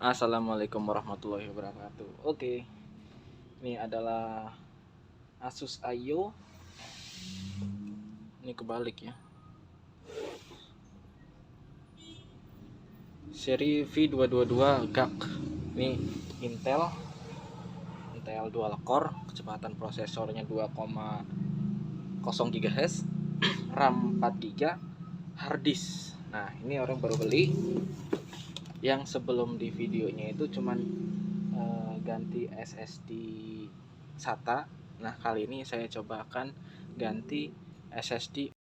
Assalamualaikum warahmatullahi wabarakatuh. Oke, ini adalah Asus Ayo. Ini kebalik ya. Seri V222 GAC. Ini Intel dual core, kecepatan prosesornya 2,0 GHz, RAM 4GB, harddisk. Nah, ini orang baru beli. Yang sebelum di videonya itu cuman ganti SSD SATA. Nah, kali ini saya coba akan ganti SSD.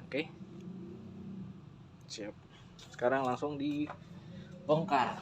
Oke. Siap. Sekarang langsung dibongkar.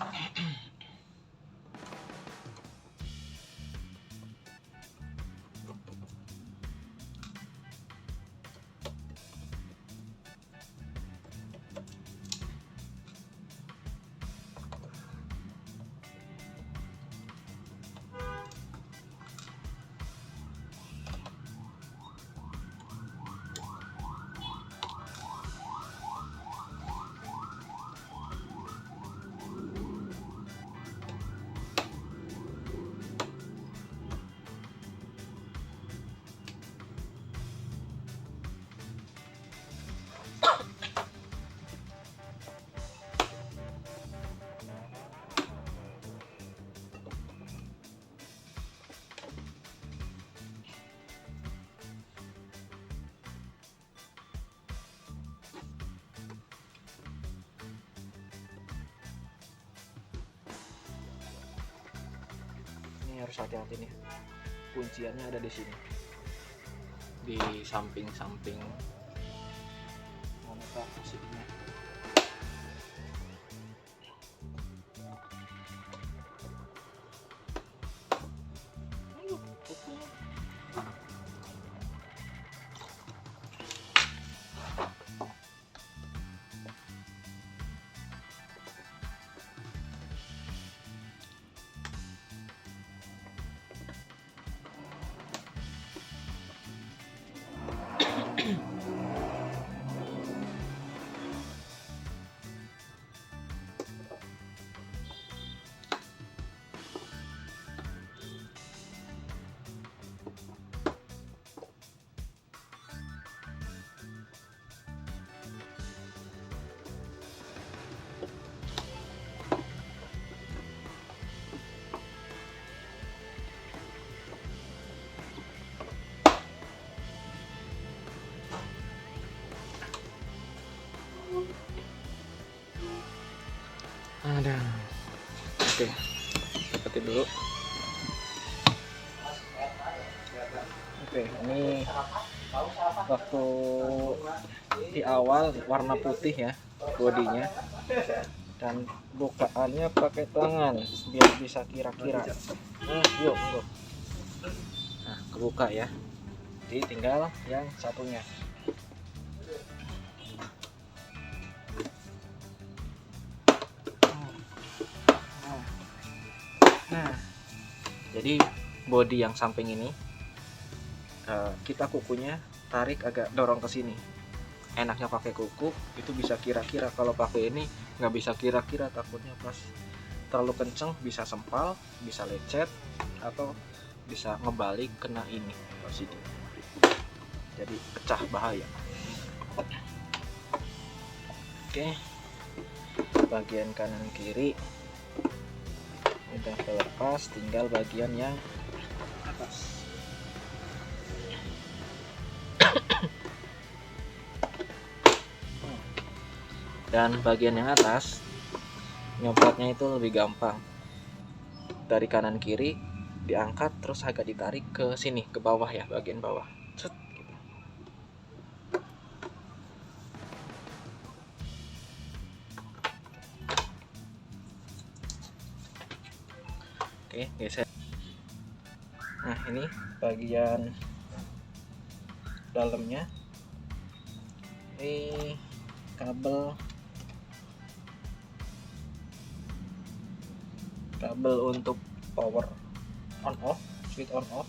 Ini harus hati-hati nih. Kunciannya ada di sini. Di samping-samping mana posisinya. Ada. Oke, deketin dulu. Oke, ini waktu di awal warna putih ya bodinya, dan bukaannya pakai tangan biar bisa kira-kira. Yuk. Nah, kebuka ya. Jadi tinggal yang satunya. Nah, jadi bodi yang samping ini kita kukunya tarik agak dorong ke sini. Enaknya pakai kuku itu bisa kira-kira. Kalau pakai ini nggak bisa kira-kira, takutnya pas terlalu kenceng bisa sempal, bisa lecet, atau bisa ngebalik kena ini posisi. Jadi pecah, bahaya. Oke, bagian kanan kiri udah terlepas, tinggal bagian yang atas. Dan bagian yang atas nyopotnya itu lebih gampang. Dari kanan kiri diangkat, terus agak ditarik ke sini, ke bawah ya, bagian bawah. Cet, gitu. Oke, geser. Nah, ini bagian dalamnya. Ini kabel untuk power on off, switch on off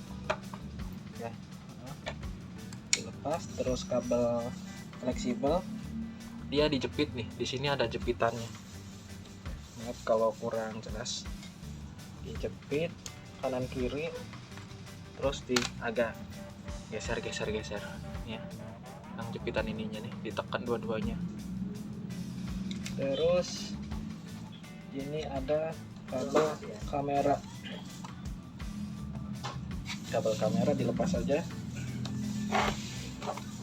ya. Dilepas, terus kabel fleksibel dia dijepit nih, di sini ada jepitannya. maaf kalau kurang jelas. Dijepit kanan kiri, terus agak geser ya, yang jepitan ininya nih ditekan dua-duanya. Terus ini ada kabel kamera dilepas saja,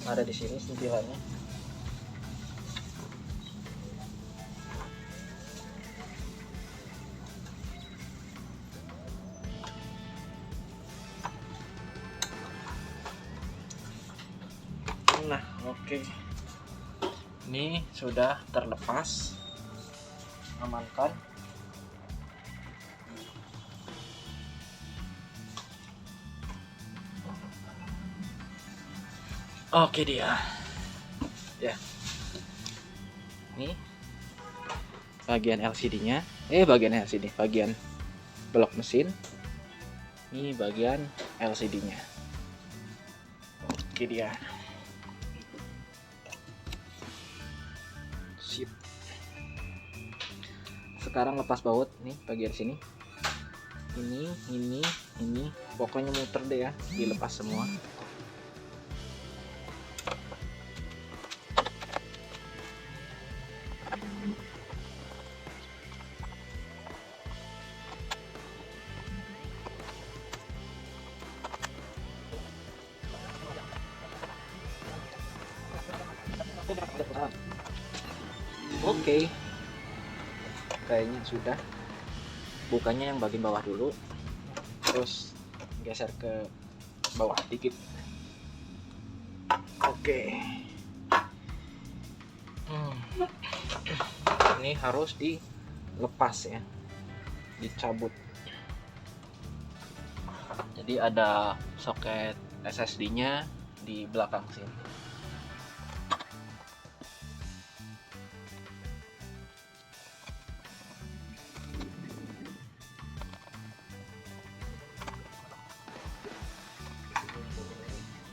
ada di sini sentilannya. Nah, oke. Ini sudah terlepas. Amankan. Oke dia. Ya. Ini bagian LCD-nya. Bagian blok mesin. Ini bagian LCD-nya. Oke dia. Sip. Sekarang lepas baut nih bagian sini. Ini pokoknya muter deh ya, dilepas semua. Oke, kayaknya sudah. Bukanya yang bagian bawah dulu, terus geser ke bawah dikit. Oke. Ini harus dilepas ya, dicabut. Jadi ada soket SSD-nya di belakang sini.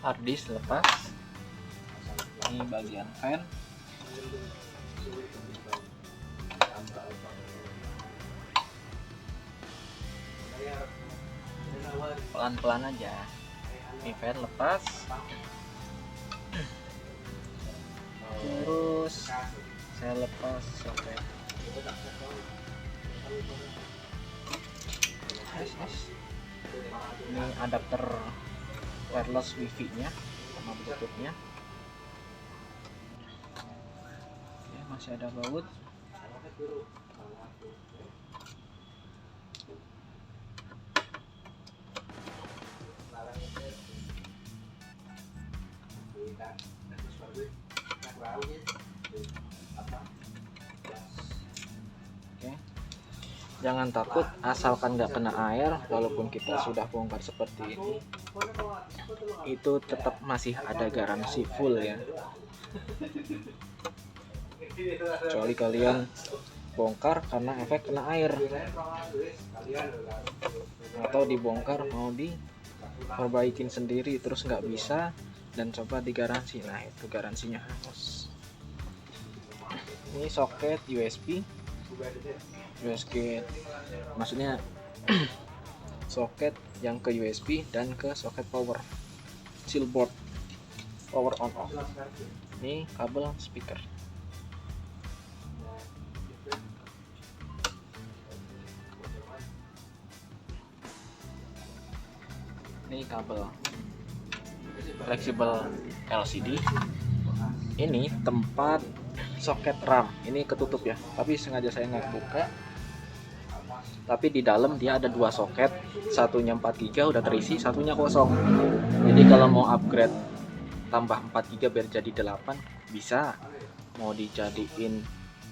Harddisk lepas. Ini bagian fan. Pelan-pelan aja. Ini fan lepas. Terus saya lepas soket. Ini adapter wireless wifi-nya sama bluetooth-nya. Oke, masih ada baut. Oke, jangan takut asalkan nggak kena air. Walaupun kita sudah bongkar seperti ini, itu tetap masih ada garansi full ya, kecuali kalian bongkar karena efek kena air, atau dibongkar mau diperbaikin sendiri terus nggak bisa dan coba digaransi. Nah, itu garansinya hangus. Ini soket USB, maksudnya soket yang ke USB dan ke soket power, chillboard, power on off. Ini kabel speaker. Ini kabel fleksibel LCD. Ini tempat soket RAM. Ini ketutup ya, tapi sengaja saya nggak buka. Tapi di dalam dia ada dua soket, satunya 4 GB udah terisi, satunya kosong. Jadi kalau mau upgrade tambah 4 GB biar jadi 8 bisa. Mau dijadiin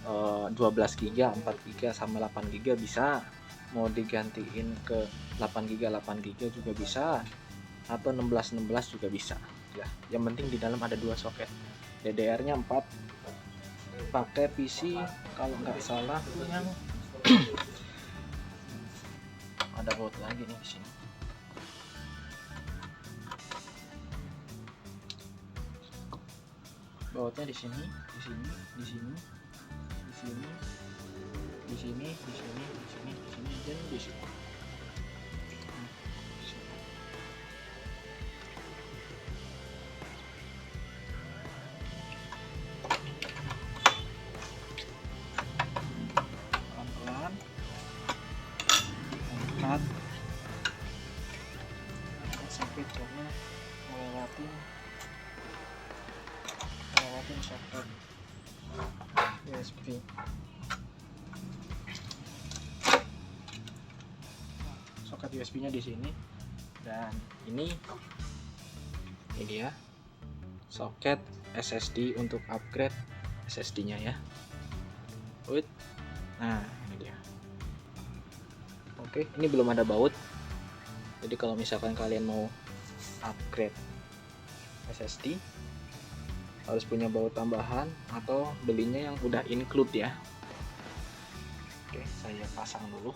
12 GB, 4 GB sama 8 GB bisa. Mau digantiin ke 8 GB juga bisa, atau 16 juga bisa ya. Yang penting di dalam ada dua soket. DDR-nya 4, pakai PC kalau nggak salah yang ada baut lagi nih di sini. Bautnya di sini, di sini, di sini, di sini, di sini, di sini, di sini, di sini, dan di sini. Pelan-pelan angkat sampai dia melewatin soket USB. Soket USB-nya di sini, dan ini dia soket SSD untuk upgrade SSD-nya ya. Nah, ini dia. Oke, ini belum ada baut. Jadi kalau misalkan kalian mau upgrade SSD, harus punya baut tambahan atau belinya yang udah include ya. Oke, saya pasang dulu.